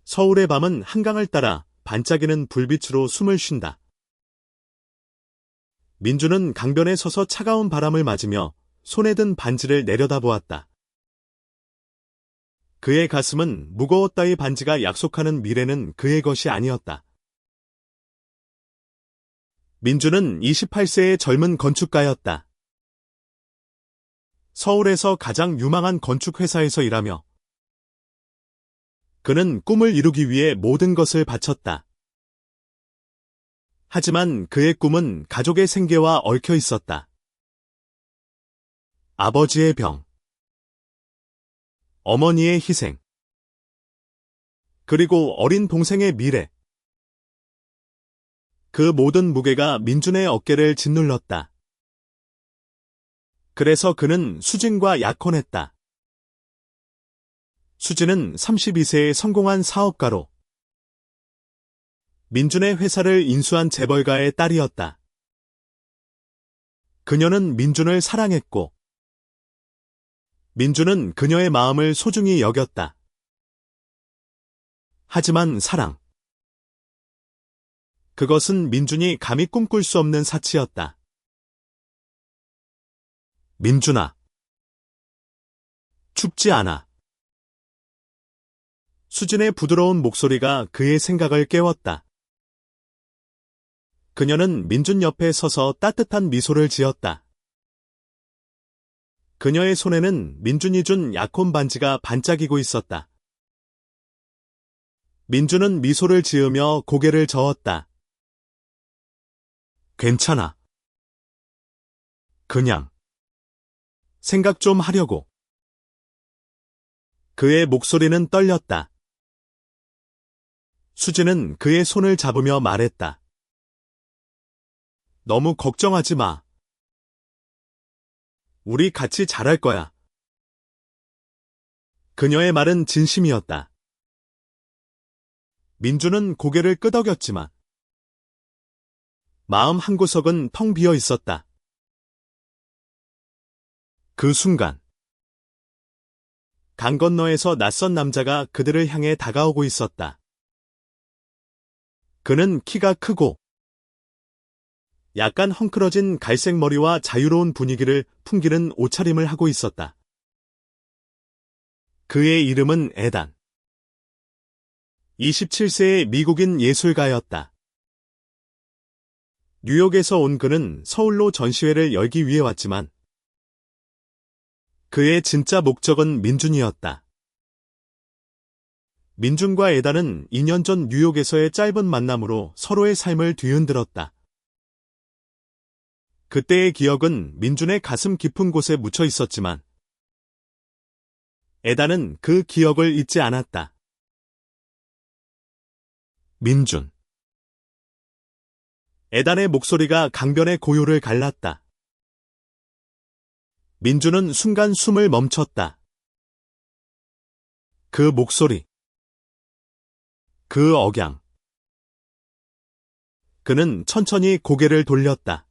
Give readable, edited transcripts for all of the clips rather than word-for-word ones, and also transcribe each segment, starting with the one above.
서울의 밤은 한강을 따라 반짝이는 불빛으로 숨을 쉰다. 민주는 강변에 서서 차가운 바람을 맞으며 손에 든 반지를 내려다보았다. 그의 가슴은 무거웠다. 이 반지가 약속하는 미래는 그의 것이 아니었다. 민주는 28세의 젊은 건축가였다. 서울에서 가장 유망한 건축회사에서 일하며 그는 꿈을 이루기 위해 모든 것을 바쳤다. 하지만 그의 꿈은 가족의 생계와 얽혀 있었다. 아버지의 병, 어머니의 희생, 그리고 어린 동생의 미래. 그 모든 무게가 민준의 어깨를 짓눌렀다. 그래서 그는 수진과 약혼했다. 수진은 32세에 성공한 사업가로 민준의 회사를 인수한 재벌가의 딸이었다. 그녀는 민준을 사랑했고 민준은 그녀의 마음을 소중히 여겼다. 하지만 사랑. 그것은 민준이 감히 꿈꿀 수 없는 사치였다. 민준아. 춥지 않아. 수진의 부드러운 목소리가 그의 생각을 깨웠다. 그녀는 민준 옆에 서서 따뜻한 미소를 지었다. 그녀의 손에는 민준이 준 약혼 반지가 반짝이고 있었다. 민준은 미소를 지으며 고개를 저었다. 괜찮아. 그냥 생각 좀 하려고. 그의 목소리는 떨렸다. 수진은 그의 손을 잡으며 말했다. 너무 걱정하지 마. 우리 같이 잘할 거야. 그녀의 말은 진심이었다. 민준은 고개를 끄덕였지만 마음 한구석은 텅 비어 있었다. 그 순간 강 건너에서 낯선 남자가 그들을 향해 다가오고 있었다. 그는 키가 크고 약간 헝클어진 갈색 머리와 자유로운 분위기를 풍기는 옷차림을 하고 있었다. 그의 이름은 에단. 27세의 미국인 예술가였다. 뉴욕에서 온 그는 서울로 전시회를 열기 위해 왔지만 그의 진짜 목적은 민준이었다. 민준과 에단은 2년 전 뉴욕에서의 짧은 만남으로 서로의 삶을 뒤흔들었다. 그때의 기억은 민준의 가슴 깊은 곳에 묻혀 있었지만 에단은 그 기억을 잊지 않았다. 민준. 에단의 목소리가 강변의 고요를 갈랐다. 민준은 순간 숨을 멈췄다. 그 목소리. 그 억양. 그는 천천히 고개를 돌렸다.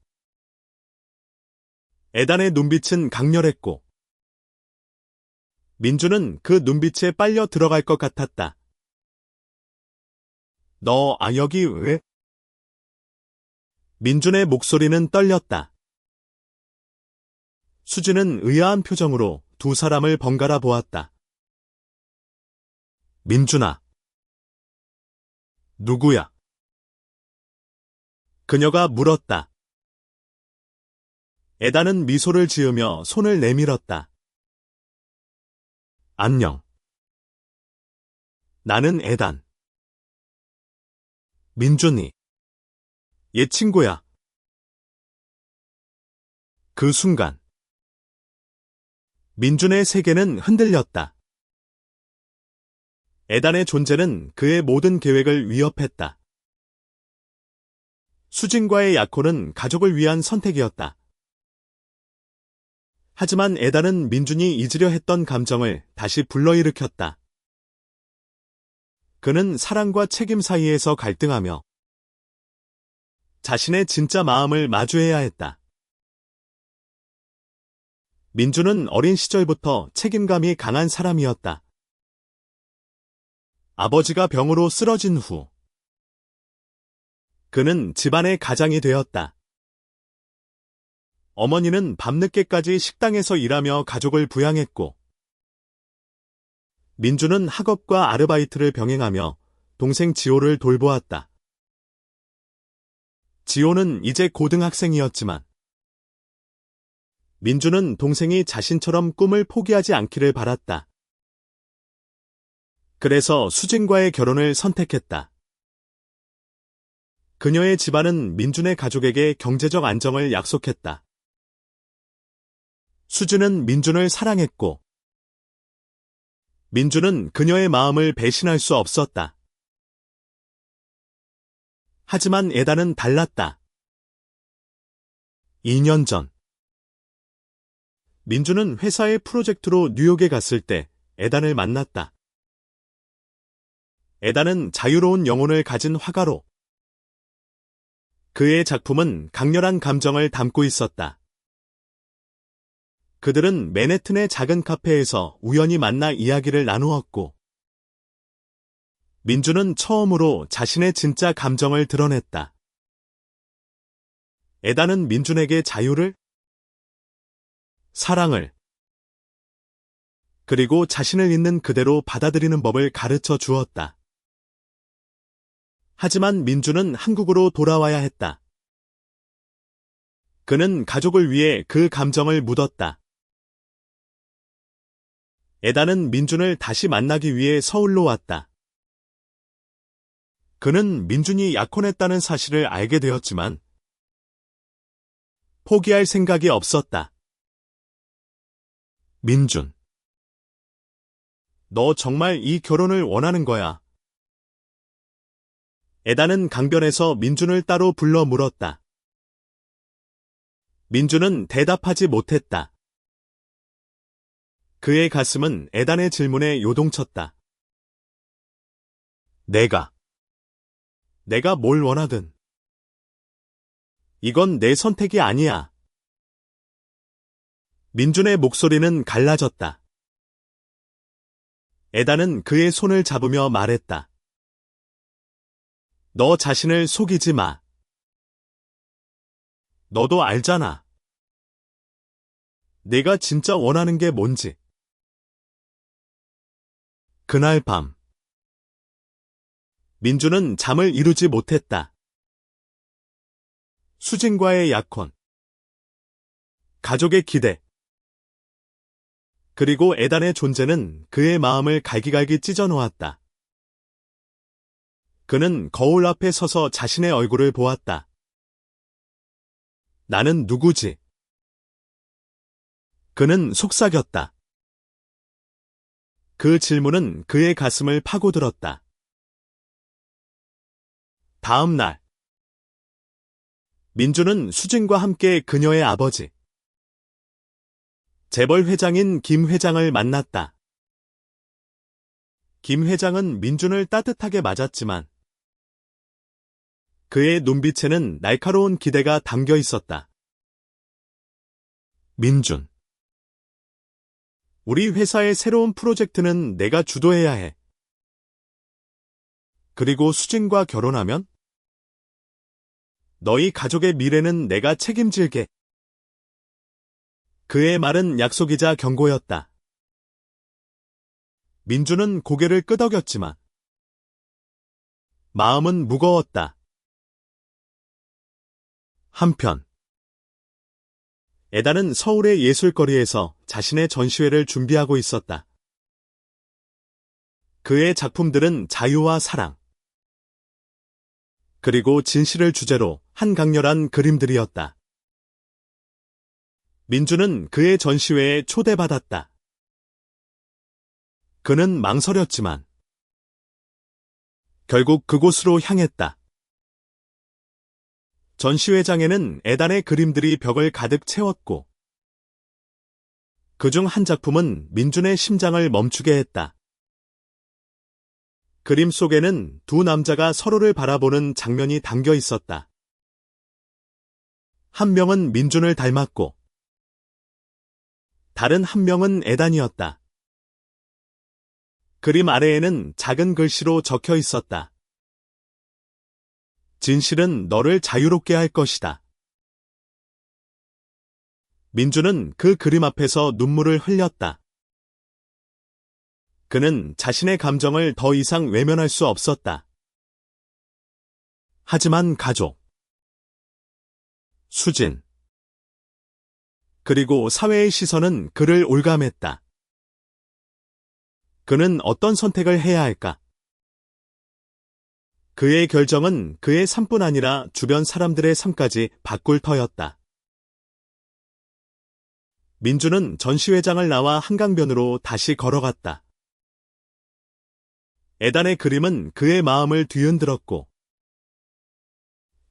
에단의 눈빛은 강렬했고 민준은 그 눈빛에 빨려 들어갈 것 같았다. 너 여기 왜? 민준의 목소리는 떨렸다. 수진은 의아한 표정으로 두 사람을 번갈아 보았다. 민준아. 누구야? 그녀가 물었다. 에단은 미소를 지으며 손을 내밀었다. 안녕. 나는 에단. 민준이. 옛 친구야. 그 순간 민준의 세계는 흔들렸다. 에단의 존재는 그의 모든 계획을 위협했다. 수진과의 약혼은 가족을 위한 선택이었다. 하지만 에단은 민준이 잊으려 했던 감정을 다시 불러일으켰다. 그는 사랑과 책임 사이에서 갈등하며 자신의 진짜 마음을 마주해야 했다. 민준은 어린 시절부터 책임감이 강한 사람이었다. 아버지가 병으로 쓰러진 후 그는 집안의 가장이 되었다. 어머니는 밤늦게까지 식당에서 일하며 가족을 부양했고 민주는 학업과 아르바이트를 병행하며 동생 지호를 돌보았다. 지호는 이제 고등학생이었지만 민주는 동생이 자신처럼 꿈을 포기하지 않기를 바랐다. 그래서 수진과의 결혼을 선택했다. 그녀의 집안은 민준의 가족에게 경제적 안정을 약속했다. 수진은 민준을 사랑했고 민준은 그녀의 마음을 배신할 수 없었다. 하지만 에단은 달랐다. 2년 전 민준은 회사의 프로젝트로 뉴욕에 갔을 때 에단을 만났다. 에단은 자유로운 영혼을 가진 화가로 그의 작품은 강렬한 감정을 담고 있었다. 그들은 맨해튼의 작은 카페에서 우연히 만나 이야기를 나누었고 민주는 처음으로 자신의 진짜 감정을 드러냈다. 에단은 민준에게 자유를, 사랑을, 그리고 자신을 있는 그대로 받아들이는 법을 가르쳐 주었다. 하지만 민준은 한국으로 돌아와야 했다. 그는 가족을 위해 그 감정을 묻었다. 에단은 민준을 다시 만나기 위해 서울로 왔다. 그는 민준이 약혼했다는 사실을 알게 되었지만 포기할 생각이 없었다. 민준, 너 정말 이 결혼을 원하는 거야? 에단은 강변에서 민준을 따로 불러 물었다. 민준은 대답하지 못했다. 그의 가슴은 에단의 질문에 요동쳤다. 내가 뭘 원하든 이건 내 선택이 아니야. 민준의 목소리는 갈라졌다. 에단은 그의 손을 잡으며 말했다. 너 자신을 속이지 마. 너도 알잖아. 내가 진짜 원하는 게 뭔지. 그날 밤 민준은 잠을 이루지 못했다. 수진과의 약혼, 가족의 기대, 그리고 에단의 존재는 그의 마음을 갈기갈기 찢어 놓았다. 그는 거울 앞에 서서 자신의 얼굴을 보았다. 나는 누구지? 그는 속삭였다. 그 질문은 그의 가슴을 파고들었다. 다음 날 민준은 수진과 함께 그녀의 아버지 재벌 회장인 김 회장을 만났다. 김 회장은 민준을 따뜻하게 맞았지만 그의 눈빛에는 날카로운 기대가 담겨 있었다. 민준, 우리 회사의 새로운 프로젝트는 내가 주도해야 해. 그리고 수진과 결혼하면 너희 가족의 미래는 내가 책임질게. 그의 말은 약속이자 경고였다. 민준은 고개를 끄덕였지만 마음은 무거웠다. 한편 에단은 서울의 예술거리에서 자신의 전시회를 준비하고 있었다. 그의 작품들은 자유와 사랑, 그리고 진실을 주제로 한 강렬한 그림들이었다. 민준은 그의 전시회에 초대받았다. 그는 망설였지만 결국 그곳으로 향했다. 전시회장에는 에단의 그림들이 벽을 가득 채웠고 그중 한 작품은 민준의 심장을 멈추게 했다. 그림 속에는 두 남자가 서로를 바라보는 장면이 담겨 있었다. 한 명은 민준을 닮았고 다른 한 명은 에단이었다. 그림 아래에는 작은 글씨로 적혀 있었다. 진실은 너를 자유롭게 할 것이다. 민주는 그 그림 앞에서 눈물을 흘렸다. 그는 자신의 감정을 더 이상 외면할 수 없었다. 하지만 가족, 수진, 그리고 사회의 시선은 그를 올감했다. 그는 어떤 선택을 해야 할까? 그의 결정은 그의 삶뿐 아니라 주변 사람들의 삶까지 바꿀 터였다. 민주는 전시회장을 나와 한강변으로 다시 걸어갔다. 에단의 그림은 그의 마음을 뒤흔들었고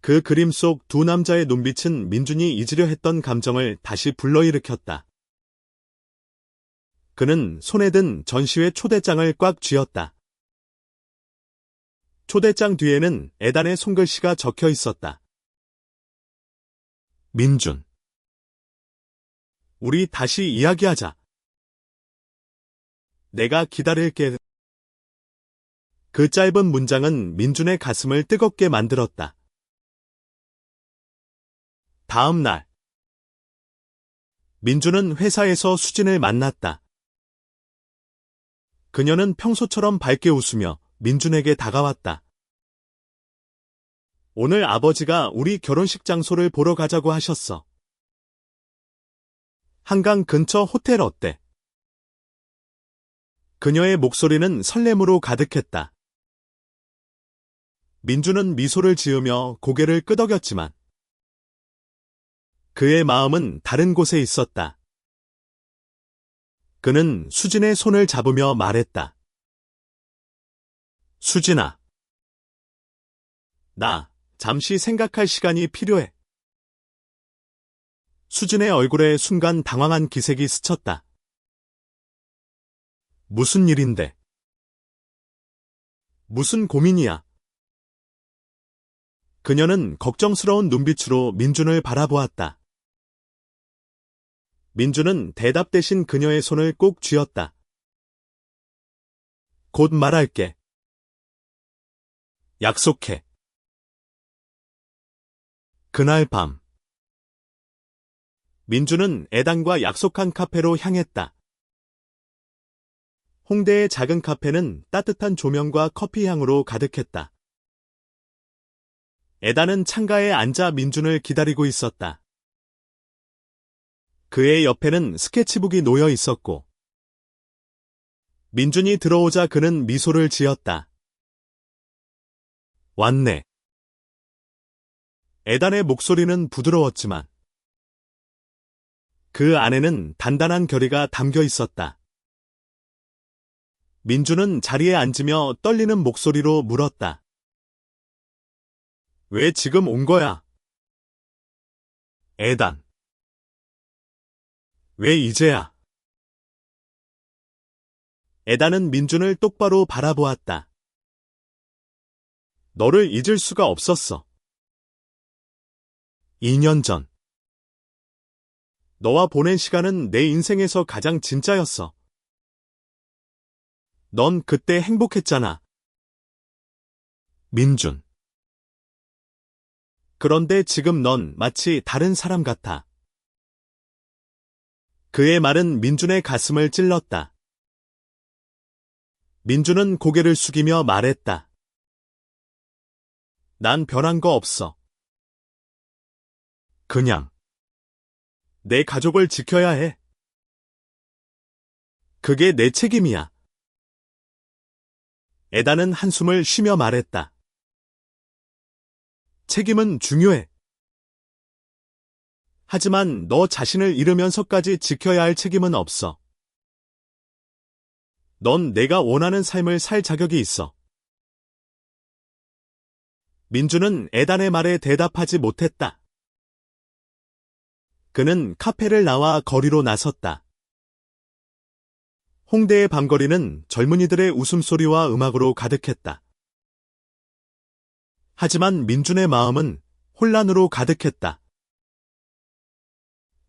그 그림 속 두 남자의 눈빛은 민준이 잊으려 했던 감정을 다시 불러일으켰다. 그는 손에 든 전시회 초대장을 꽉 쥐었다. 초대장 뒤에는 에단의 손글씨가 적혀 있었다. 민준. 우리 다시 이야기하자. 내가 기다릴게. 그 짧은 문장은 민준의 가슴을 뜨겁게 만들었다. 다음 날, 민준은 회사에서 수진을 만났다. 그녀는 평소처럼 밝게 웃으며 민준에게 다가왔다. 오늘 아버지가 우리 결혼식 장소를 보러 가자고 하셨어. 한강 근처 호텔 어때? 그녀의 목소리는 설렘으로 가득했다. 민준은 미소를 지으며 고개를 끄덕였지만 그의 마음은 다른 곳에 있었다. 그는 수진의 손을 잡으며 말했다. 수진아. 나 잠시 생각할 시간이 필요해. 수진의 얼굴에 순간 당황한 기색이 스쳤다. 무슨 일인데? 무슨 고민이야? 그녀는 걱정스러운 눈빛으로 민준을 바라보았다. 민준은 대답 대신 그녀의 손을 꼭 쥐었다. 곧 말할게. 약속해. 그날 밤, 민준은 에단과 약속한 카페로 향했다. 홍대의 작은 카페는 따뜻한 조명과 커피 향으로 가득했다. 에단은 창가에 앉아 민준을 기다리고 있었다. 그의 옆에는 스케치북이 놓여 있었고 민준이 들어오자 그는 미소를 지었다. 왔네. 에단의 목소리는 부드러웠지만 그 안에는 단단한 결의가 담겨 있었다. 민준은 자리에 앉으며 떨리는 목소리로 물었다. 왜 지금 온 거야? 에단. 왜 이제야? 에단은 민준을 똑바로 바라보았다. 너를 잊을 수가 없었어. 2년 전. 너와 보낸 시간은 내 인생에서 가장 진짜였어. 넌 그때 행복했잖아. 민준. 그런데 지금 넌 마치 다른 사람 같아. 그의 말은 민준의 가슴을 찔렀다. 민준은 고개를 숙이며 말했다. 난 변한 거 없어. 그냥 내 가족을 지켜야 해. 그게 내 책임이야. 에다는 한숨을 쉬며 말했다. 책임은 중요해. 하지만 너 자신을 잃으면서까지 지켜야 할 책임은 없어. 넌 내가 원하는 삶을 살 자격이 있어. 민준은 에단의 말에 대답하지 못했다. 그는 카페를 나와 거리로 나섰다. 홍대의 밤거리는 젊은이들의 웃음소리와 음악으로 가득했다. 하지만 민준의 마음은 혼란으로 가득했다.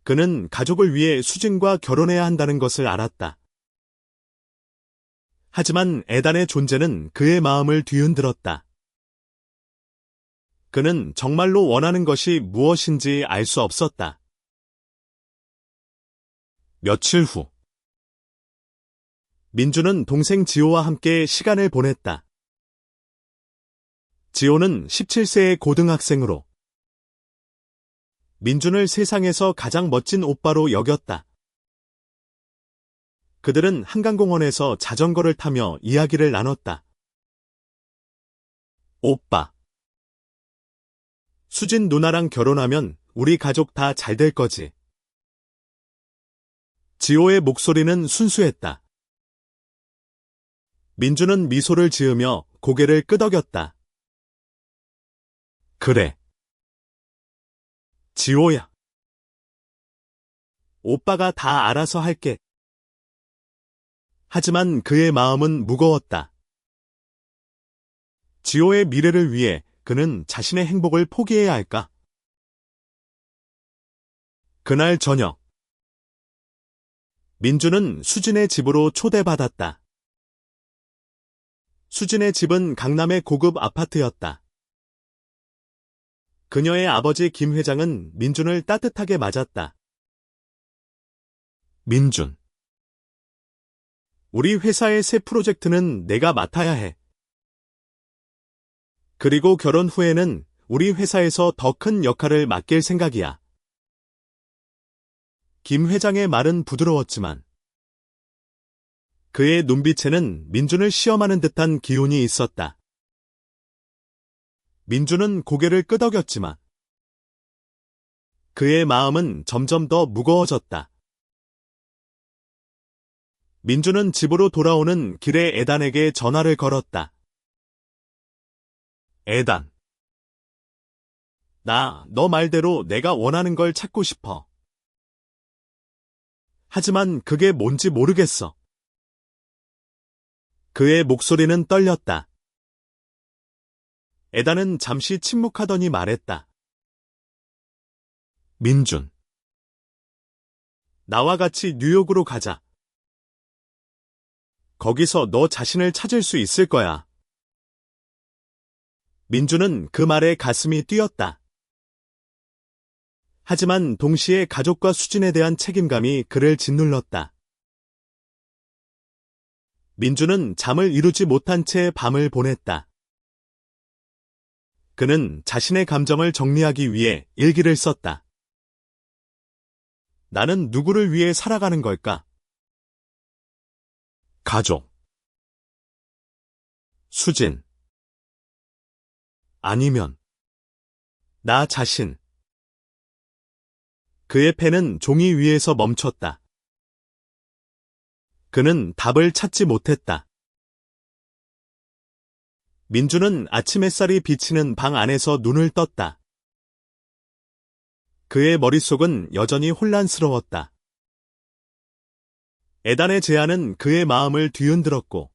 그는 가족을 위해 수진과 결혼해야 한다는 것을 알았다. 하지만 에단의 존재는 그의 마음을 뒤흔들었다. 그는 정말로 원하는 것이 무엇인지 알 수 없었다. 며칠 후, 민주는 동생 지호와 함께 시간을 보냈다. 지호는 17세의 고등학생으로 민준을 세상에서 가장 멋진 오빠로 여겼다. 그들은 한강공원에서 자전거를 타며 이야기를 나눴다. 오빠. 수진 누나랑 결혼하면 우리 가족 다 잘 될 거지. 지호의 목소리는 순수했다. 민주는 미소를 지으며 고개를 끄덕였다. 그래. 지호야. 오빠가 다 알아서 할게. 하지만 그의 마음은 무거웠다. 지호의 미래를 위해 그는 자신의 행복을 포기해야 할까? 그날 저녁, 민주는 수진의 집으로 초대받았다. 수진의 집은 강남의 고급 아파트였다. 그녀의 아버지 김 회장은 민준을 따뜻하게 맞았다. 민준. 우리 회사의 새 프로젝트는 내가 맡아야 해. 그리고 결혼 후에는 우리 회사에서 더 큰 역할을 맡길 생각이야. 김 회장의 말은 부드러웠지만 그의 눈빛에는 민준을 시험하는 듯한 기운이 있었다. 민준은 고개를 끄덕였지만 그의 마음은 점점 더 무거워졌다. 민준은 집으로 돌아오는 길에 에단에게 전화를 걸었다. 에단. 나 너 말대로 내가 원하는 걸 찾고 싶어. 하지만 그게 뭔지 모르겠어. 그의 목소리는 떨렸다. 에단은 잠시 침묵하더니 말했다. 민준. 나와 같이 뉴욕으로 가자. 거기서 너 자신을 찾을 수 있을 거야. 민준은 그 말에 가슴이 뛰었다. 하지만 동시에 가족과 수진에 대한 책임감이 그를 짓눌렀다. 민준은 잠을 이루지 못한 채 밤을 보냈다. 그는 자신의 감정을 정리하기 위해 일기를 썼다. 나는 누구를 위해 살아가는 걸까? 가족. 수진. 아니면 나 자신. 그의 펜은 종이 위에서 멈췄다. 그는 답을 찾지 못했다. 민주는 아침 햇살이 비치는 방 안에서 눈을 떴다. 그의 머릿속은 여전히 혼란스러웠다. 에단의 제안은 그의 마음을 뒤흔들었고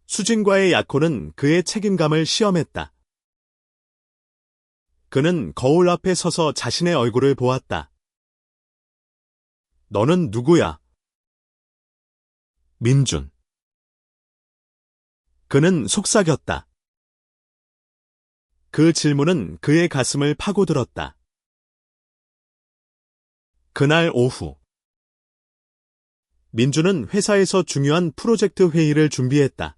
수진과의 약혼은 그의 책임감을 시험했다. 그는 거울 앞에 서서 자신의 얼굴을 보았다. 너는 누구야? 민준. 그는 속삭였다. 그 질문은 그의 가슴을 파고들었다. 그날 오후 민준은 회사에서 중요한 프로젝트 회의를 준비했다.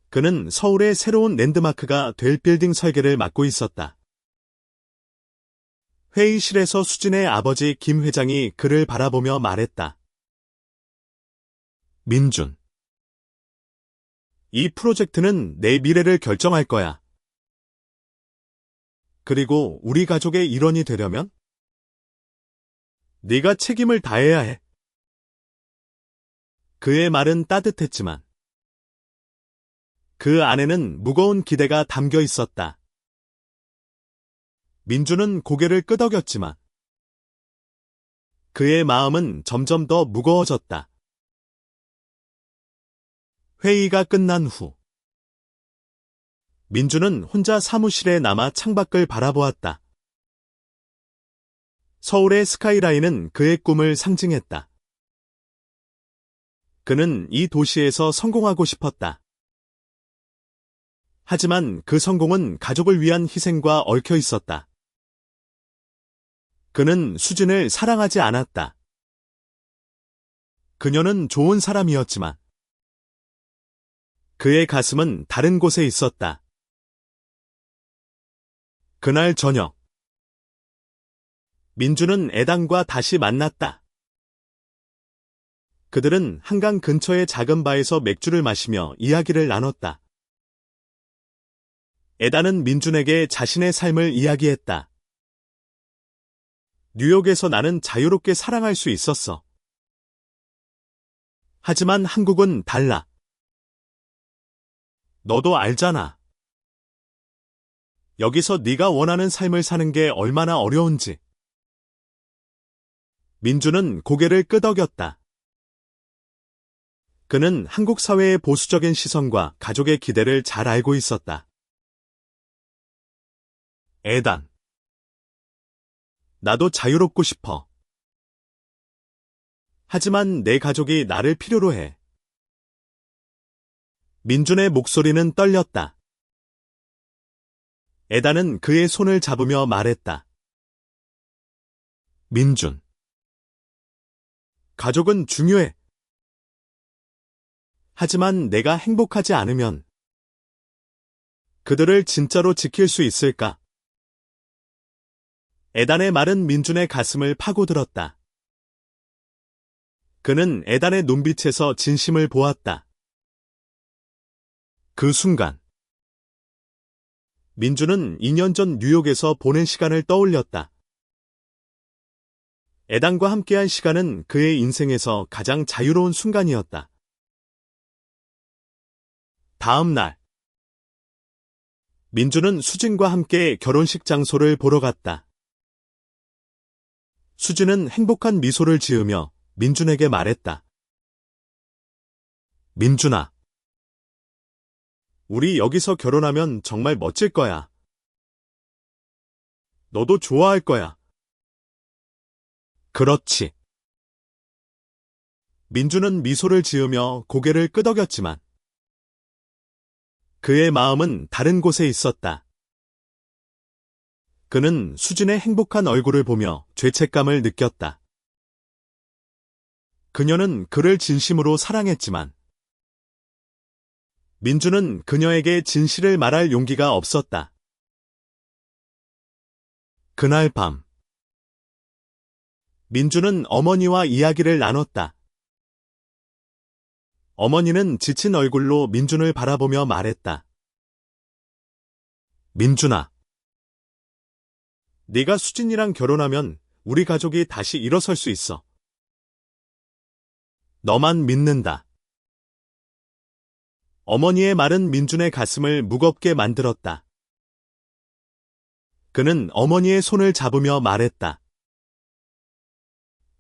그는 서울의 새로운 랜드마크가 될 빌딩 설계를 맡고 있었다. 회의실에서 수진의 아버지 김 회장이 그를 바라보며 말했다. 민준. 이 프로젝트는 내 미래를 결정할 거야. 그리고 우리 가족의 일원이 되려면 네가 책임을 다해야 해. 그의 말은 따뜻했지만 그 안에는 무거운 기대가 담겨 있었다. 민주는 고개를 끄덕였지만 그의 마음은 점점 더 무거워졌다. 회의가 끝난 후 민주는 혼자 사무실에 남아 창밖을 바라보았다. 서울의 스카이라인은 그의 꿈을 상징했다. 그는 이 도시에서 성공하고 싶었다. 하지만 그 성공은 가족을 위한 희생과 얽혀 있었다. 그는 수진을 사랑하지 않았다. 그녀는 좋은 사람이었지만 그의 가슴은 다른 곳에 있었다. 그날 저녁, 민주는 에단과 다시 만났다. 그들은 한강 근처의 작은 바에서 맥주를 마시며 이야기를 나눴다. 에단은 민준에게 자신의 삶을 이야기했다. 뉴욕에서 나는 자유롭게 사랑할 수 있었어. 하지만 한국은 달라. 너도 알잖아. 여기서 네가 원하는 삶을 사는 게 얼마나 어려운지. 민주는 고개를 끄덕였다. 그는 한국 사회의 보수적인 시선과 가족의 기대를 잘 알고 있었다. 에단. 나도 자유롭고 싶어. 하지만 내 가족이 나를 필요로 해. 민준의 목소리는 떨렸다. 에단은 그의 손을 잡으며 말했다. 민준. 가족은 중요해. 하지만 내가 행복하지 않으면 그들을 진짜로 지킬 수 있을까? 에단의 말은 민준의 가슴을 파고들었다. 그는 에단의 눈빛에서 진심을 보았다. 그 순간 민준은 2년 전 뉴욕에서 보낸 시간을 떠올렸다. 에단과 함께한 시간은 그의 인생에서 가장 자유로운 순간이었다. 다음 날, 민준은 수진과 함께 결혼식 장소를 보러 갔다. 수진은 행복한 미소를 지으며 민준에게 말했다. 민준아, 우리 여기서 결혼하면 정말 멋질 거야. 너도 좋아할 거야. 그렇지. 민준은 미소를 지으며 고개를 끄덕였지만 그의 마음은 다른 곳에 있었다. 그는 수진의 행복한 얼굴을 보며 죄책감을 느꼈다. 그녀는 그를 진심으로 사랑했지만 민준은 그녀에게 진실을 말할 용기가 없었다. 그날 밤, 민준은 어머니와 이야기를 나눴다. 어머니는 지친 얼굴로 민준을 바라보며 말했다. 민준아, 네가 수진이랑 결혼하면 우리 가족이 다시 일어설 수 있어. 너만 믿는다. 어머니의 말은 민준의 가슴을 무겁게 만들었다. 그는 어머니의 손을 잡으며 말했다.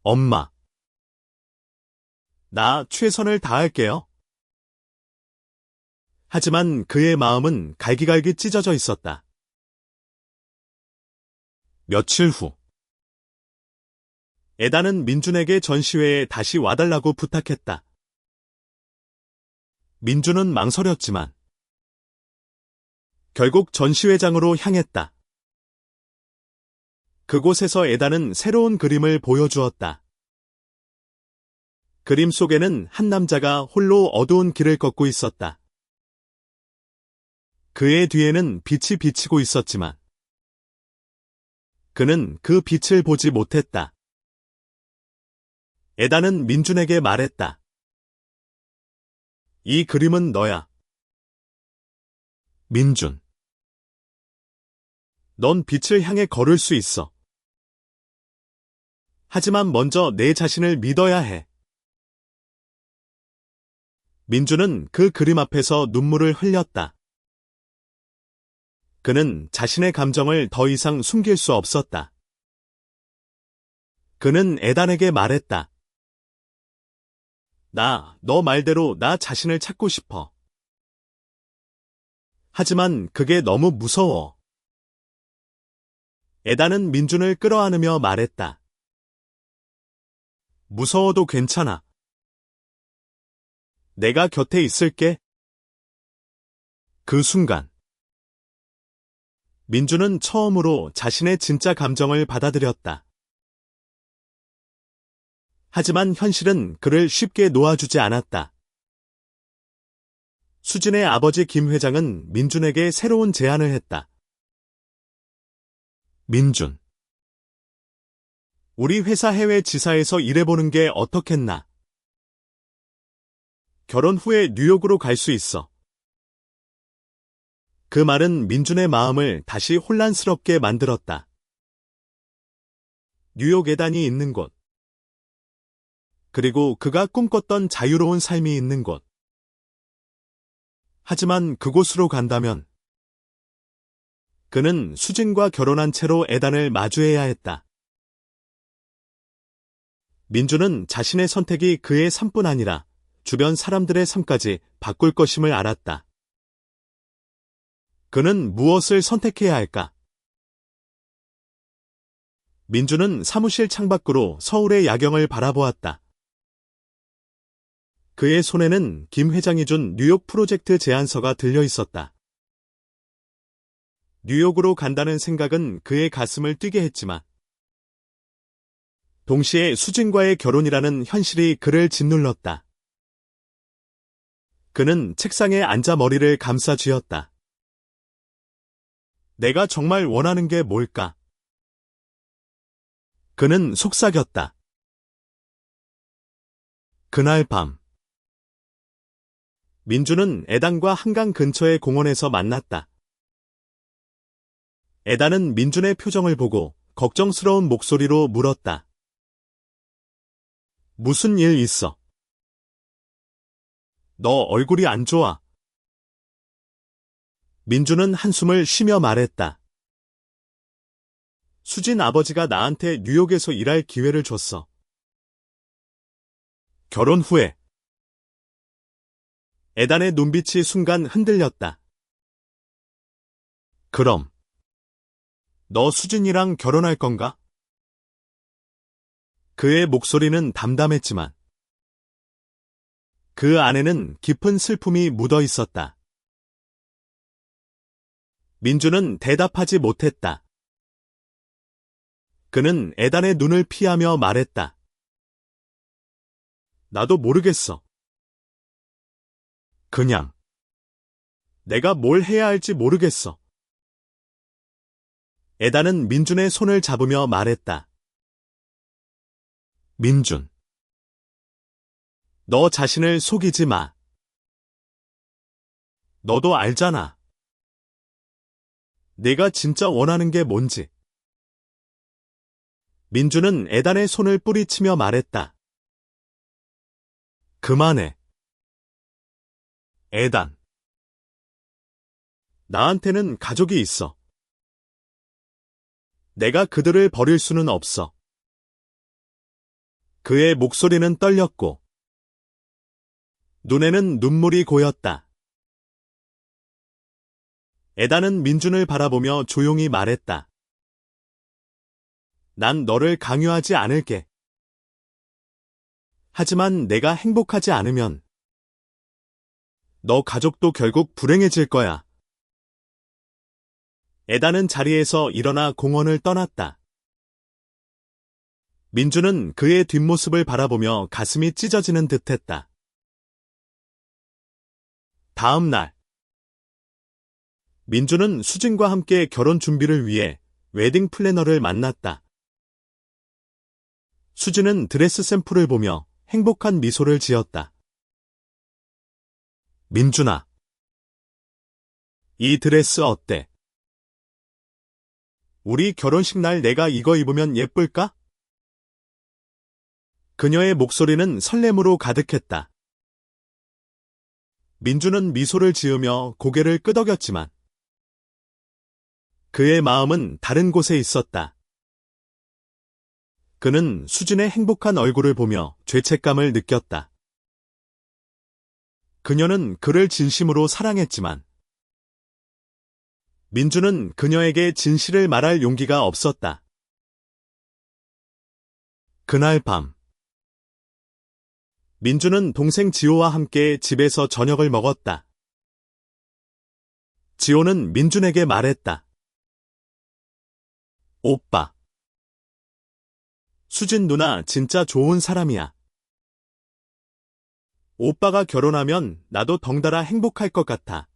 엄마, 나 최선을 다할게요. 하지만 그의 마음은 갈기갈기 찢어져 있었다. 며칠 후, 에단은 민준에게 전시회에 다시 와달라고 부탁했다. 민준은 망설였지만 결국 전시회장으로 향했다. 그곳에서 에단은 새로운 그림을 보여주었다. 그림 속에는 한 남자가 홀로 어두운 길을 걷고 있었다. 그의 뒤에는 빛이 비치고 있었지만 그는 그 빛을 보지 못했다. 에단은 민준에게 말했다. 이 그림은 너야. 민준. 넌 빛을 향해 걸을 수 있어. 하지만 먼저 내 자신을 믿어야 해. 민준은 그 그림 앞에서 눈물을 흘렸다. 그는 자신의 감정을 더 이상 숨길 수 없었다. 그는 에단에게 말했다. 너 말대로 나 자신을 찾고 싶어. 하지만 그게 너무 무서워. 에단은 민준을 끌어안으며 말했다. 무서워도 괜찮아. 내가 곁에 있을게. 그 순간 민주는 처음으로 자신의 진짜 감정을 받아들였다. 하지만 현실은 그를 쉽게 놓아주지 않았다. 수진의 아버지 김 회장은 민준에게 새로운 제안을 했다. 민준, 우리 회사 해외 지사에서 일해보는 게 어떻겠나? 결혼 후에 뉴욕으로 갈 수 있어. 그 말은 민준의 마음을 다시 혼란스럽게 만들었다. 뉴욕 예단이 있는 곳. 그리고 그가 꿈꿨던 자유로운 삶이 있는 곳. 하지만 그곳으로 간다면 그는 수진과 결혼한 채로 에단을 마주해야 했다. 민준은 자신의 선택이 그의 삶뿐 아니라 주변 사람들의 삶까지 바꿀 것임을 알았다. 그는 무엇을 선택해야 할까? 민준은 사무실 창밖으로 서울의 야경을 바라보았다. 그의 손에는 김 회장이 준 뉴욕 프로젝트 제안서가 들려 있었다. 뉴욕으로 간다는 생각은 그의 가슴을 뛰게 했지만 동시에 수진과의 결혼이라는 현실이 그를 짓눌렀다. 그는 책상에 앉아 머리를 감싸 쥐었다. 내가 정말 원하는 게 뭘까? 그는 속삭였다. 그날 밤 민주는 에단과 한강 근처의 공원에서 만났다. 에단은 민준의 표정을 보고 걱정스러운 목소리로 물었다. 무슨 일 있어? 너 얼굴이 안 좋아. 민준은 한숨을 쉬며 말했다. 수진 아버지가 나한테 뉴욕에서 일할 기회를 줬어. 결혼 후에. 에단의 눈빛이 순간 흔들렸다. 그럼 너 수진이랑 결혼할 건가? 그의 목소리는 담담했지만 그 안에는 깊은 슬픔이 묻어 있었다. 민주는 대답하지 못했다. 그는 에단의 눈을 피하며 말했다. 나도 모르겠어. 그냥 내가 뭘 해야 할지 모르겠어. 에단은 민준의 손을 잡으며 말했다. 민준, 너 자신을 속이지 마. 너도 알잖아. 내가 진짜 원하는 게 뭔지. 민준은 에단의 손을 뿌리치며 말했다. 그만해. 에단. 나한테는 가족이 있어. 내가 그들을 버릴 수는 없어. 그의 목소리는 떨렸고 눈에는 눈물이 고였다. 에단은 민준을 바라보며 조용히 말했다. 난 너를 강요하지 않을게. 하지만 내가 행복하지 않으면 너 가족도 결국 불행해질 거야. 에단은 자리에서 일어나 공원을 떠났다. 민준은 그의 뒷모습을 바라보며 가슴이 찢어지는 듯했다. 다음 날 민준은 수진과 함께 결혼 준비를 위해 웨딩 플래너를 만났다. 수진은 드레스 샘플을 보며 행복한 미소를 지었다. 민준아, 이 드레스 어때? 우리 결혼식 날 내가 이거 입으면 예쁠까? 그녀의 목소리는 설렘으로 가득했다. 민준은 미소를 지으며 고개를 끄덕였지만 그의 마음은 다른 곳에 있었다. 그는 수진의 행복한 얼굴을 보며 죄책감을 느꼈다. 그녀는 그를 진심으로 사랑했지만 민준은 그녀에게 진실을 말할 용기가 없었다. 그날 밤 민주는 동생 지호와 함께 집에서 저녁을 먹었다. 지호는 민준에게 말했다. 오빠. 수진 누나 진짜 좋은 사람이야. 오빠가 결혼하면 나도 덩달아 행복할 것 같아.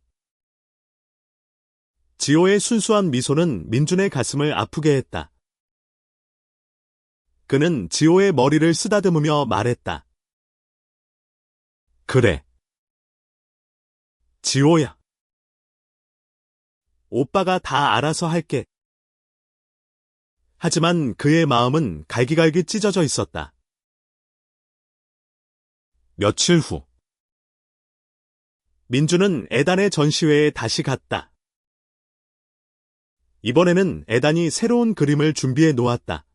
지호의 순수한 미소는 민준의 가슴을 아프게 했다. 그는 지호의 머리를 쓰다듬으며 말했다. 그래. 지호야. 오빠가 다 알아서 할게. 하지만 그의 마음은 갈기갈기 찢어져 있었다. 며칠 후. 민주는 에단의 전시회에 다시 갔다. 이번에는 에단이 새로운 그림을 준비해 놓았다.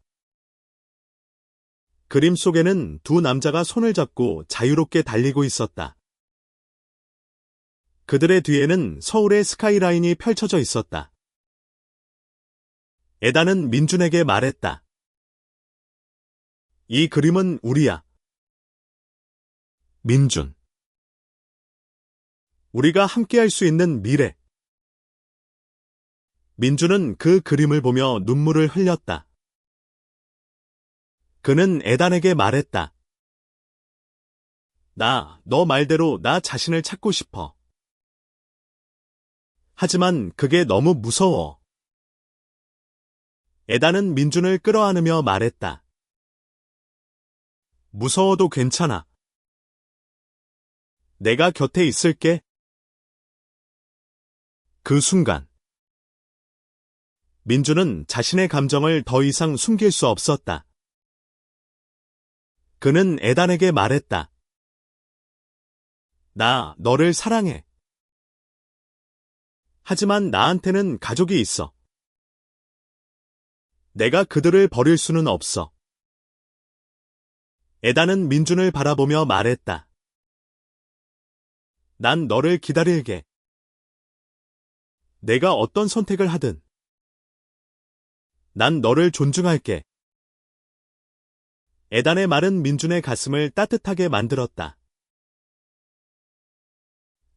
그림 속에는 두 남자가 손을 잡고 자유롭게 달리고 있었다. 그들의 뒤에는 서울의 스카이라인이 펼쳐져 있었다. 에단은 민준에게 말했다. 이 그림은 우리야. 민준. 우리가 함께할 수 있는 미래. 민준은 그 그림을 보며 눈물을 흘렸다. 그는 에단에게 말했다. 너 말대로 나 자신을 찾고 싶어. 하지만 그게 너무 무서워. 에단은 민준을 끌어안으며 말했다. 무서워도 괜찮아. 내가 곁에 있을게. 그 순간. 민준은 자신의 감정을 더 이상 숨길 수 없었다. 그는 에단에게 말했다. 나 너를 사랑해. 하지만 나한테는 가족이 있어. 내가 그들을 버릴 수는 없어. 에단은 민준을 바라보며 말했다. 난 너를 기다릴게. 내가 어떤 선택을 하든. 난 너를 존중할게. 에단의 말은 민준의 가슴을 따뜻하게 만들었다.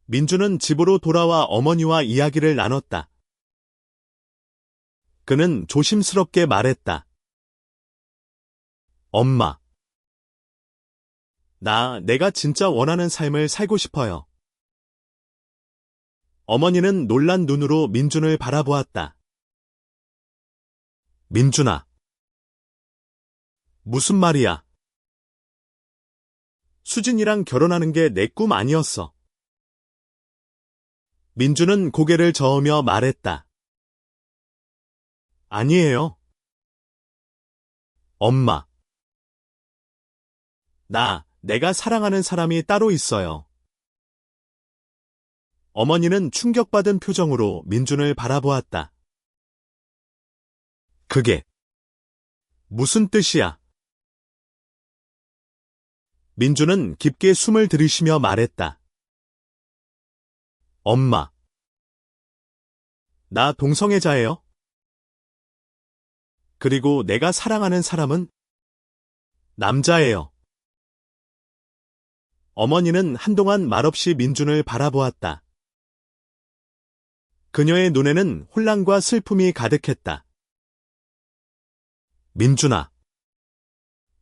민준은 집으로 돌아와 어머니와 이야기를 나눴다. 그는 조심스럽게 말했다. 엄마. 내가 진짜 원하는 삶을 살고 싶어요. 어머니는 놀란 눈으로 민준을 바라보았다. 민준아. 무슨 말이야? 수진이랑 결혼하는 게 내 꿈 아니었어. 민준은 고개를 저으며 말했다. 아니에요. 엄마. 내가 사랑하는 사람이 따로 있어요. 어머니는 충격받은 표정으로 민준을 바라보았다. 그게 무슨 뜻이야? 민준은 깊게 숨을 들이쉬며 말했다. 엄마. 나 동성애자예요. 그리고 내가 사랑하는 사람은 남자예요. 어머니는 한동안 말없이 민준을 바라보았다. 그녀의 눈에는 혼란과 슬픔이 가득했다. 민준아.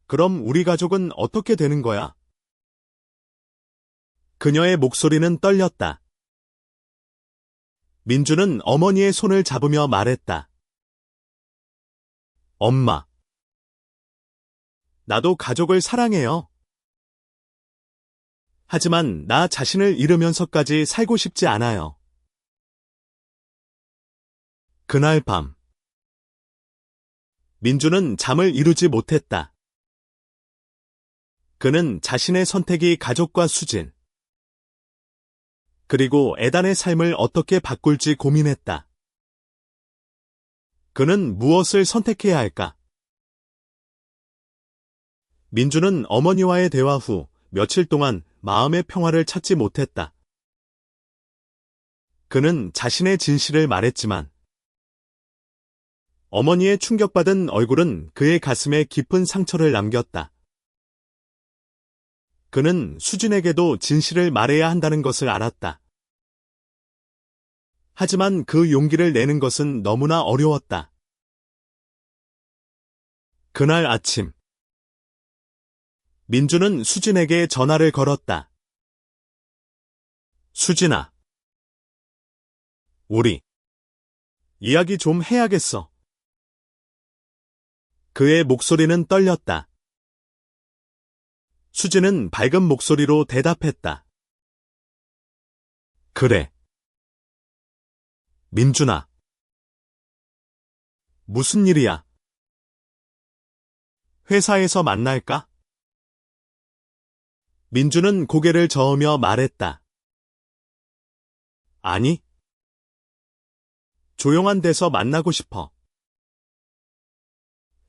그럼 우리 가족은 어떻게 되는 거야? 그녀의 목소리는 떨렸다. 민준은 어머니의 손을 잡으며 말했다. 엄마. 나도 가족을 사랑해요. 하지만 나 자신을 잃으면서까지 살고 싶지 않아요. 그날 밤. 민준은 잠을 이루지 못했다. 그는 자신의 선택이 가족과 수진, 그리고 에단의 삶을 어떻게 바꿀지 고민했다. 그는 무엇을 선택해야 할까? 민준은 어머니와의 대화 후 며칠 동안 마음의 평화를 찾지 못했다. 그는 자신의 진실을 말했지만 어머니의 충격받은 얼굴은 그의 가슴에 깊은 상처를 남겼다. 그는 수진에게도 진실을 말해야 한다는 것을 알았다. 하지만 그 용기를 내는 것은 너무나 어려웠다. 그날 아침, 민주는 수진에게 전화를 걸었다. 수진아, 우리 이야기 좀 해야겠어. 그의 목소리는 떨렸다. 수진은 밝은 목소리로 대답했다. 그래. 민준아. 무슨 일이야? 회사에서 만날까? 민주는 고개를 저으며 말했다. 아니. 조용한 데서 만나고 싶어.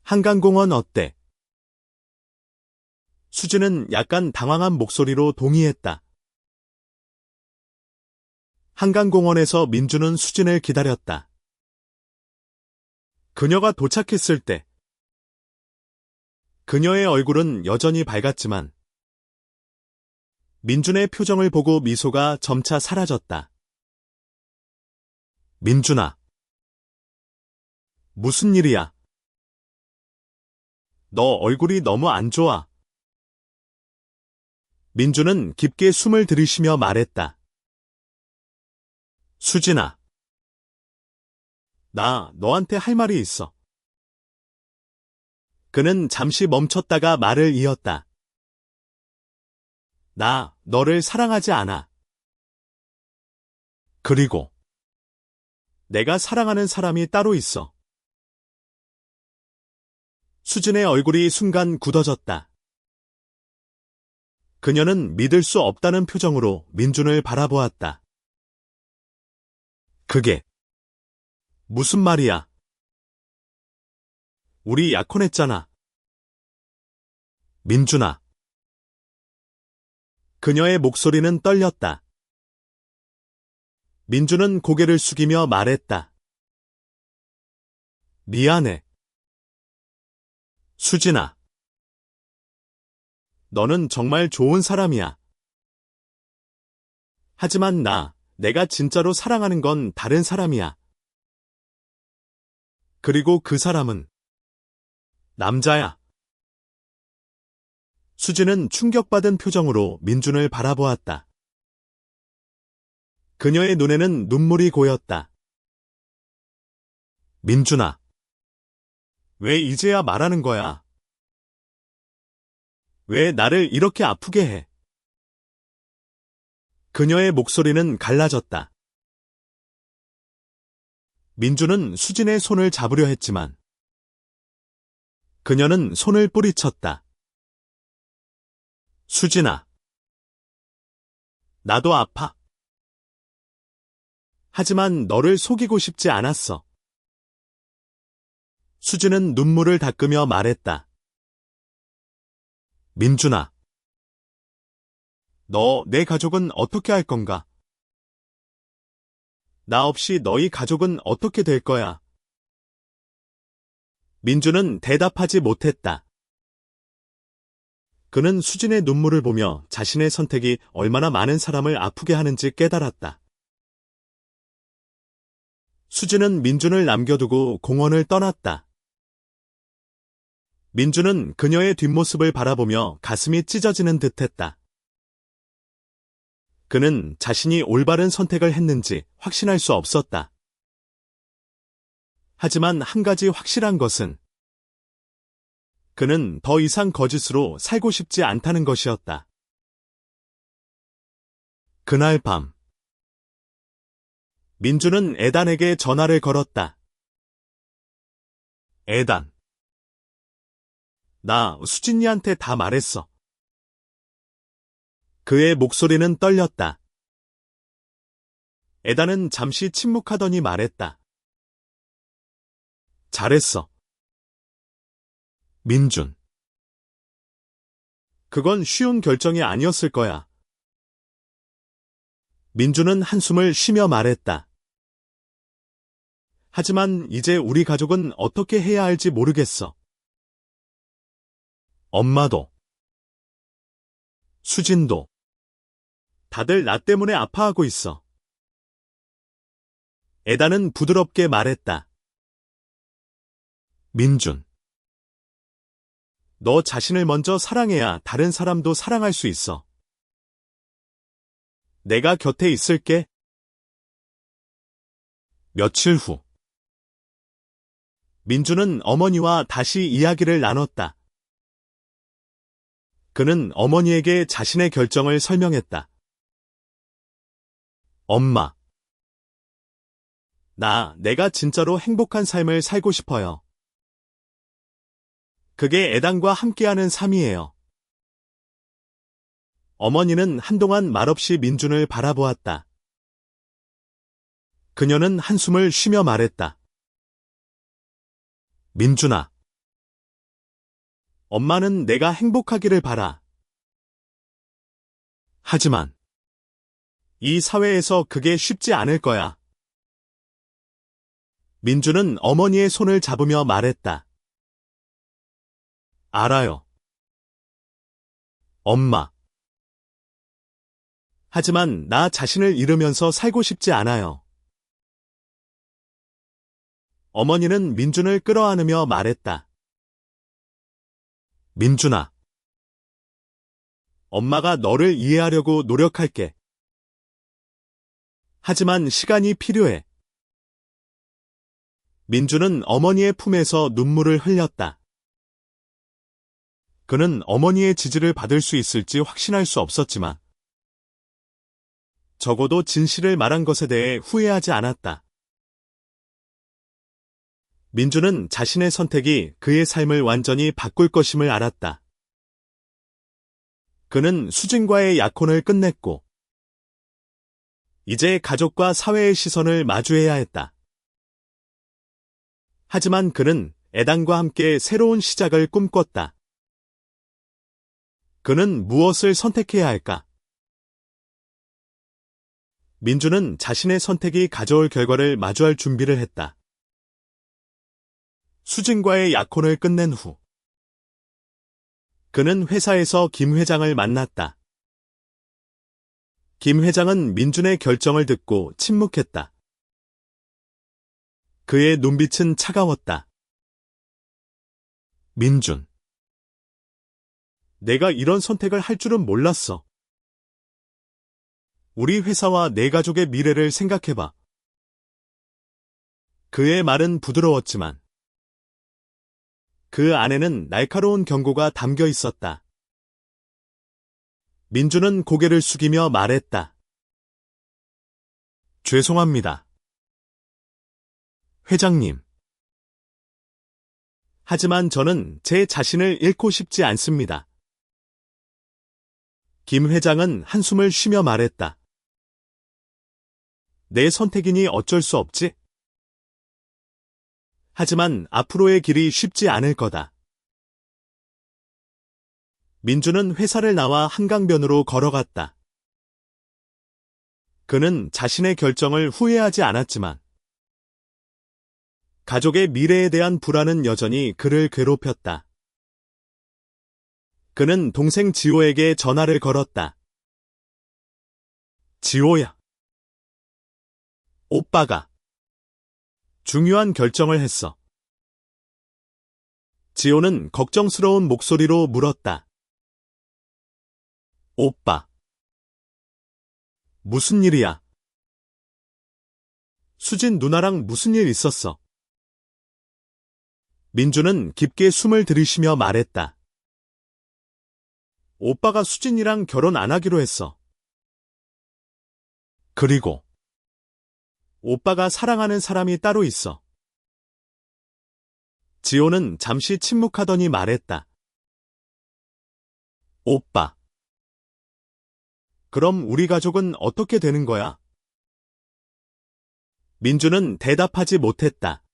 한강공원 어때? 수진은 약간 당황한 목소리로 동의했다. 한강공원에서 민주는 수진을 기다렸다. 그녀가 도착했을 때 그녀의 얼굴은 여전히 밝았지만 민준의 표정을 보고 미소가 점차 사라졌다. 민준아. 무슨 일이야? 너 얼굴이 너무 안 좋아. 민준은 깊게 숨을 들이쉬며 말했다. 수진아. 나 너한테 할 말이 있어. 그는 잠시 멈췄다가 말을 이었다. 나 너를 사랑하지 않아. 그리고 내가 사랑하는 사람이 따로 있어. 수진의 얼굴이 순간 굳어졌다. 그녀는 믿을 수 없다는 표정으로 민준을 바라보았다. 그게 무슨 말이야? 우리 약혼했잖아. 민준아. 그녀의 목소리는 떨렸다. 민준은 고개를 숙이며 말했다. 미안해. 수진아. 너는 정말 좋은 사람이야. 하지만 내가 진짜로 사랑하는 건 다른 사람이야. 그리고 그 사람은 남자야. 수진은 충격받은 표정으로 민준을 바라보았다. 그녀의 눈에는 눈물이 고였다. 민준아. 왜 이제야 말하는 거야? 왜 나를 이렇게 아프게 해? 그녀의 목소리는 갈라졌다. 민준은 수진의 손을 잡으려 했지만 그녀는 손을 뿌리쳤다. 수진아. 나도 아파. 하지만 너를 속이고 싶지 않았어. 수진은 눈물을 닦으며 말했다. 민준아. 너 내 가족은 어떻게 할 건가? 나 없이 너희 가족은 어떻게 될 거야? 민준은 대답하지 못했다. 그는 수진의 눈물을 보며 자신의 선택이 얼마나 많은 사람을 아프게 하는지 깨달았다. 수진은 민준을 남겨두고 공원을 떠났다. 민준은 그녀의 뒷모습을 바라보며 가슴이 찢어지는 듯했다. 그는 자신이 올바른 선택을 했는지 확신할 수 없었다. 하지만 한 가지 확실한 것은 그는 더 이상 거짓으로 살고 싶지 않다는 것이었다. 그날 밤, 민준은 에단에게 전화를 걸었다. 에단. 나 수진이한테 다 말했어. 그의 목소리는 떨렸다. 에단은 잠시 침묵하더니 말했다. 잘했어. 민준. 그건 쉬운 결정이 아니었을 거야. 민준은 한숨을 쉬며 말했다. 하지만 이제 우리 가족은 어떻게 해야 할지 모르겠어. 엄마도. 수진도. 다들 나 때문에 아파하고 있어. 에다는 부드럽게 말했다. 민준. 너 자신을 먼저 사랑해야 다른 사람도 사랑할 수 있어. 내가 곁에 있을게. 며칠 후. 민주는 어머니와 다시 이야기를 나눴다. 그는 어머니에게 자신의 결정을 설명했다. 엄마. 내가 진짜로 행복한 삶을 살고 싶어요. 그게 애당과 함께하는 삶이에요. 어머니는 한동안 말없이 민준을 바라보았다. 그녀는 한숨을 쉬며 말했다. 민준아. 엄마는 내가 행복하기를 바라. 하지만 이 사회에서 그게 쉽지 않을 거야. 민준은 어머니의 손을 잡으며 말했다. 알아요. 엄마. 하지만 나 자신을 잃으면서 살고 싶지 않아요. 어머니는 민준을 끌어안으며 말했다. 민준아. 엄마가 너를 이해하려고 노력할게. 하지만 시간이 필요해. 민준은 어머니의 품에서 눈물을 흘렸다. 그는 어머니의 지지를 받을 수 있을지 확신할 수 없었지만 적어도 진실을 말한 것에 대해 후회하지 않았다. 민준은 자신의 선택이 그의 삶을 완전히 바꿀 것임을 알았다. 그는 수진과의 약혼을 끝냈고 이제 가족과 사회의 시선을 마주해야 했다. 하지만 그는 애당과 함께 새로운 시작을 꿈꿨다. 그는 무엇을 선택해야 할까? 민준은 자신의 선택이 가져올 결과를 마주할 준비를 했다. 수진과의 약혼을 끝낸 후 그는 회사에서 김 회장을 만났다. 김 회장은 민준의 결정을 듣고 침묵했다. 그의 눈빛은 차가웠다. 민준. 내가 이런 선택을 할 줄은 몰랐어. 우리 회사와 내 가족의 미래를 생각해봐. 그의 말은 부드러웠지만 그 안에는 날카로운 경고가 담겨 있었다. 민준은 고개를 숙이며 말했다. 죄송합니다. 회장님. 하지만 저는 제 자신을 잃고 싶지 않습니다. 김 회장은 한숨을 쉬며 말했다. 내 선택이니 어쩔 수 없지? 하지만 앞으로의 길이 쉽지 않을 거다. 민준은 회사를 나와 한강변으로 걸어갔다. 그는 자신의 결정을 후회하지 않았지만 가족의 미래에 대한 불안은 여전히 그를 괴롭혔다. 그는 동생 지호에게 전화를 걸었다. 지호야. 오빠가 중요한 결정을 했어. 지호는 걱정스러운 목소리로 물었다. 오빠. 무슨 일이야? 수진 누나랑 무슨 일 있었어? 민준은 깊게 숨을 들이쉬며 말했다. 오빠가 수진이랑 결혼 안 하기로 했어. 그리고 오빠가 사랑하는 사람이 따로 있어. 지호는 잠시 침묵하더니 말했다. 오빠. 그럼 우리 가족은 어떻게 되는 거야? 민준은 대답하지 못했다.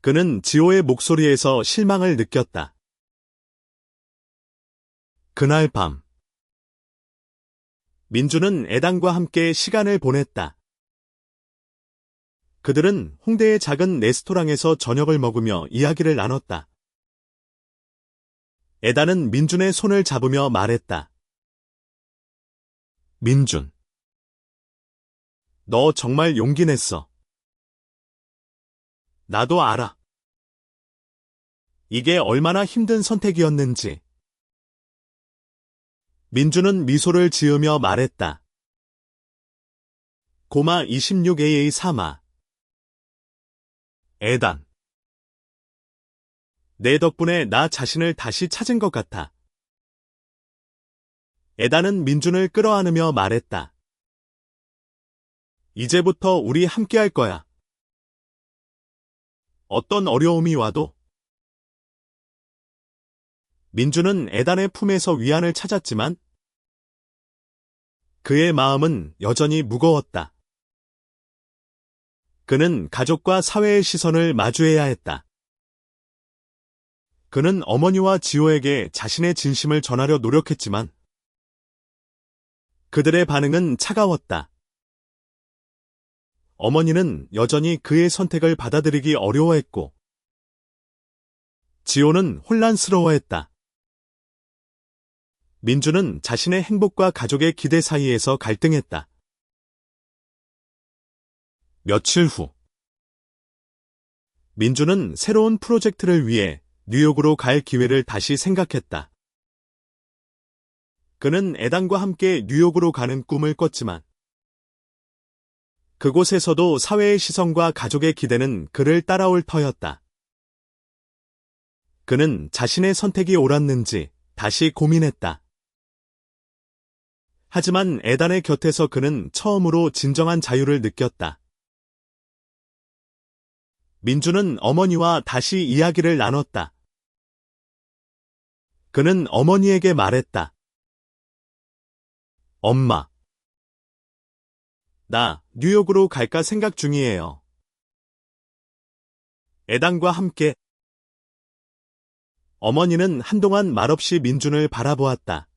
그는 지호의 목소리에서 실망을 느꼈다. 그날 밤 민준은 애당과 함께 시간을 보냈다. 그들은 홍대의 작은 레스토랑에서 저녁을 먹으며 이야기를 나눴다. 에단은 민준의 손을 잡으며 말했다. 민준. 너 정말 용기 냈어. 나도 알아. 이게 얼마나 힘든 선택이었는지. 민준은 미소를 지으며 말했다. 고마 26AA 삼아. 에단. 내 덕분에 나 자신을 다시 찾은 것 같아. 에단은 민준을 끌어안으며 말했다. 이제부터 우리 함께 할 거야. 어떤 어려움이 와도. 민준은 에단의 품에서 위안을 찾았지만 그의 마음은 여전히 무거웠다. 그는 가족과 사회의 시선을 마주해야 했다. 그는 어머니와 지호에게 자신의 진심을 전하려 노력했지만 그들의 반응은 차가웠다. 어머니는 여전히 그의 선택을 받아들이기 어려워했고 지호는 혼란스러워했다. 민주는 자신의 행복과 가족의 기대 사이에서 갈등했다. 며칠 후 민주는 새로운 프로젝트를 위해 뉴욕으로 갈 기회를 다시 생각했다. 그는 에단과 함께 뉴욕으로 가는 꿈을 꿨지만 그곳에서도 사회의 시선과 가족의 기대는 그를 따라올 터였다. 그는 자신의 선택이 옳았는지 다시 고민했다. 하지만 에단의 곁에서 그는 처음으로 진정한 자유를 느꼈다. 민주는 어머니와 다시 이야기를 나눴다. 그는 어머니에게 말했다. 엄마. 나 뉴욕으로 갈까 생각 중이에요. 에단과 함께. 어머니는 한동안 말없이 민준을 바라보았다.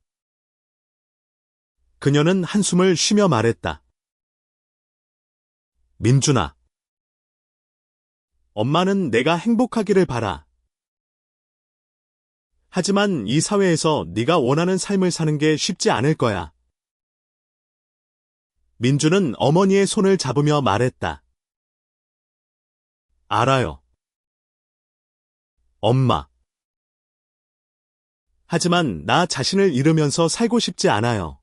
그녀는 한숨을 쉬며 말했다. 민준아. 엄마는 내가 행복하기를 바라. 하지만 이 사회에서 네가 원하는 삶을 사는 게 쉽지 않을 거야. 민주는 어머니의 손을 잡으며 말했다. 알아요. 엄마. 하지만 나 자신을 잃으면서 살고 싶지 않아요.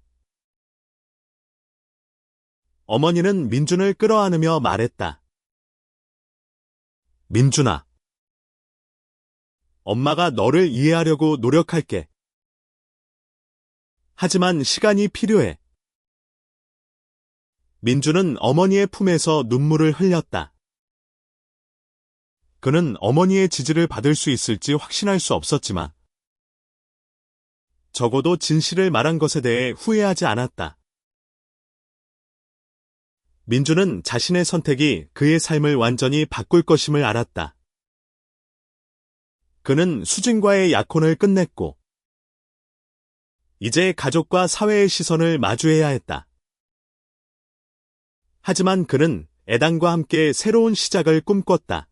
어머니는 민준을 끌어안으며 말했다. 민준아. 엄마가 너를 이해하려고 노력할게. 하지만 시간이 필요해. 민준은 어머니의 품에서 눈물을 흘렸다. 그는 어머니의 지지를 받을 수 있을지 확신할 수 없었지만 적어도 진실을 말한 것에 대해 후회하지 않았다. 민준은 자신의 선택이 그의 삶을 완전히 바꿀 것임을 알았다. 그는 수진과의 약혼을 끝냈고 이제 가족과 사회의 시선을 마주해야 했다. 하지만 그는 에단과 함께 새로운 시작을 꿈꿨다.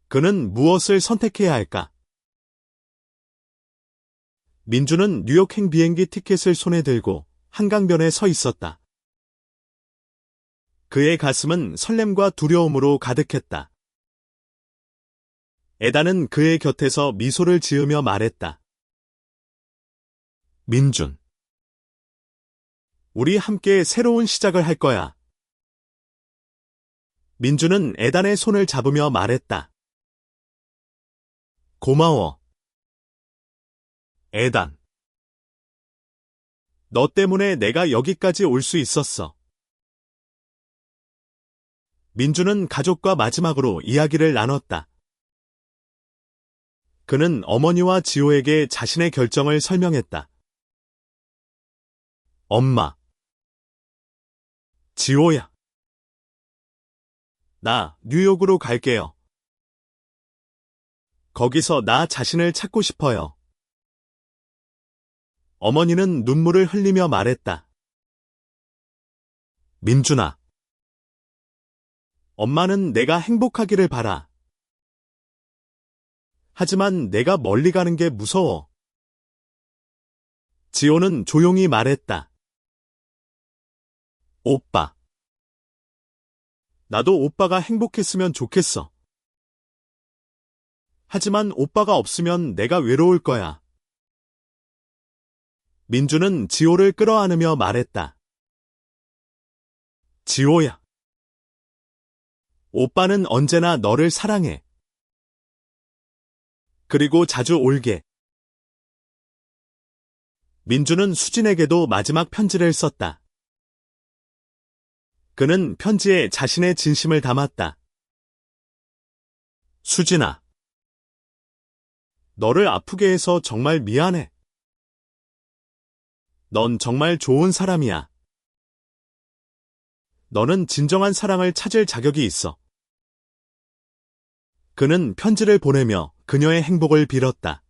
그는 무엇을 선택해야 할까? 민주는 뉴욕행 비행기 티켓을 손에 들고 한강변에 서 있었다. 그의 가슴은 설렘과 두려움으로 가득했다. 에단은 그의 곁에서 미소를 지으며 말했다. 민준. 우리 함께 새로운 시작을 할 거야. 민준은 에단의 손을 잡으며 말했다. 고마워. 에단. 너 때문에 내가 여기까지 올 수 있었어. 민준은 가족과 마지막으로 이야기를 나눴다. 그는 어머니와 지호에게 자신의 결정을 설명했다. 엄마. 지호야. 나 뉴욕으로 갈게요. 거기서 나 자신을 찾고 싶어요. 어머니는 눈물을 흘리며 말했다. 민준아. 엄마는 내가 행복하기를 바라. 하지만 내가 멀리 가는 게 무서워. 지호는 조용히 말했다. 오빠. 나도 오빠가 행복했으면 좋겠어. 하지만 오빠가 없으면 내가 외로울 거야. 민주는 지호를 끌어안으며 말했다. 지호야. 오빠는 언제나 너를 사랑해. 그리고 자주 올게. 민주는 수진에게도 마지막 편지를 썼다. 그는 편지에 자신의 진심을 담았다. 수진아. 너를 아프게 해서 정말 미안해. 넌 정말 좋은 사람이야. 너는 진정한 사랑을 찾을 자격이 있어. 그는 편지를 보내며 그녀의 행복을 빌었다.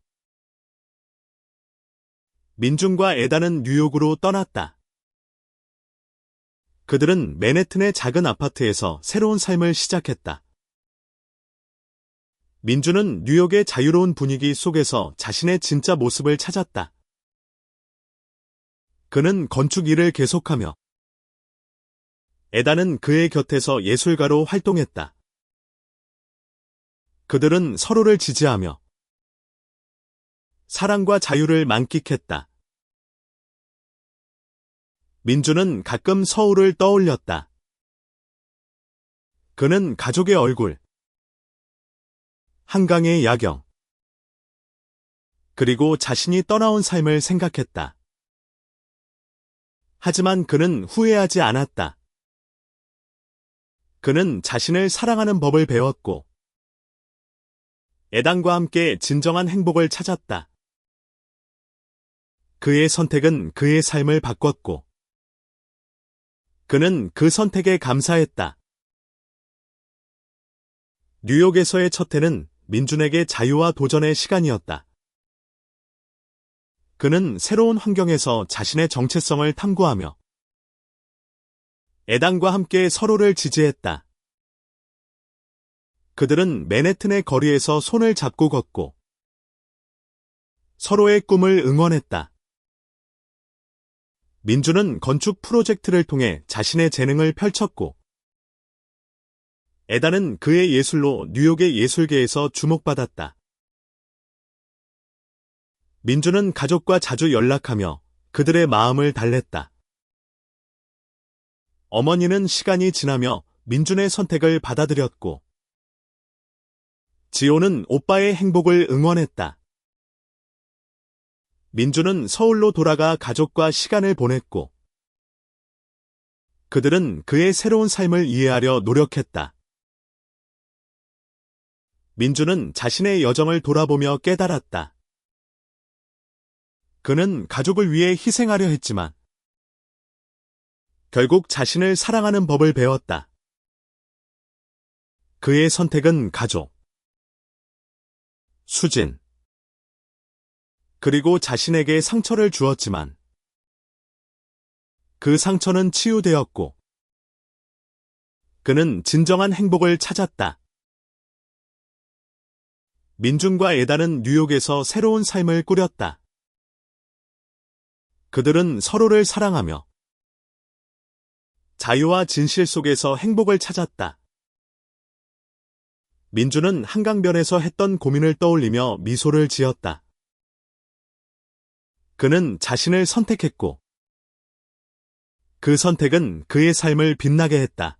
민준과 에다는 뉴욕으로 떠났다. 그들은 맨해튼의 작은 아파트에서 새로운 삶을 시작했다. 민준은 뉴욕의 자유로운 분위기 속에서 자신의 진짜 모습을 찾았다. 그는 건축 일을 계속하며 에다는 그의 곁에서 예술가로 활동했다. 그들은 서로를 지지하며 사랑과 자유를 만끽했다. 민주는 가끔 서울을 떠올렸다. 그는 가족의 얼굴, 한강의 야경, 그리고 자신이 떠나온 삶을 생각했다. 하지만 그는 후회하지 않았다. 그는 자신을 사랑하는 법을 배웠고, 에단과 함께 진정한 행복을 찾았다. 그의 선택은 그의 삶을 바꿨고, 그는 그 선택에 감사했다. 뉴욕에서의 첫 해는 민준에게 자유와 도전의 시간이었다. 그는 새로운 환경에서 자신의 정체성을 탐구하며 에단과 함께 서로를 지지했다. 그들은 맨해튼의 거리에서 손을 잡고 걷고 서로의 꿈을 응원했다. 민주는 건축 프로젝트를 통해 자신의 재능을 펼쳤고 에다는 그의 예술로 뉴욕의 예술계에서 주목받았다. 민주는 가족과 자주 연락하며 그들의 마음을 달랬다. 어머니는 시간이 지나며 민준의 선택을 받아들였고 지호는 오빠의 행복을 응원했다. 민주는 서울로 돌아가 가족과 시간을 보냈고 그들은 그의 새로운 삶을 이해하려 노력했다. 민주는 자신의 여정을 돌아보며 깨달았다. 그는 가족을 위해 희생하려 했지만 결국 자신을 사랑하는 법을 배웠다. 그의 선택은 가족, 수진, 그리고 자신에게 상처를 주었지만 그 상처는 치유되었고 그는 진정한 행복을 찾았다. 민준과 에다는 뉴욕에서 새로운 삶을 꾸렸다. 그들은 서로를 사랑하며 자유와 진실 속에서 행복을 찾았다. 민준은 한강변에서 했던 고민을 떠올리며 미소를 지었다. 그는 자신을 선택했고 그 선택은 그의 삶을 빛나게 했다.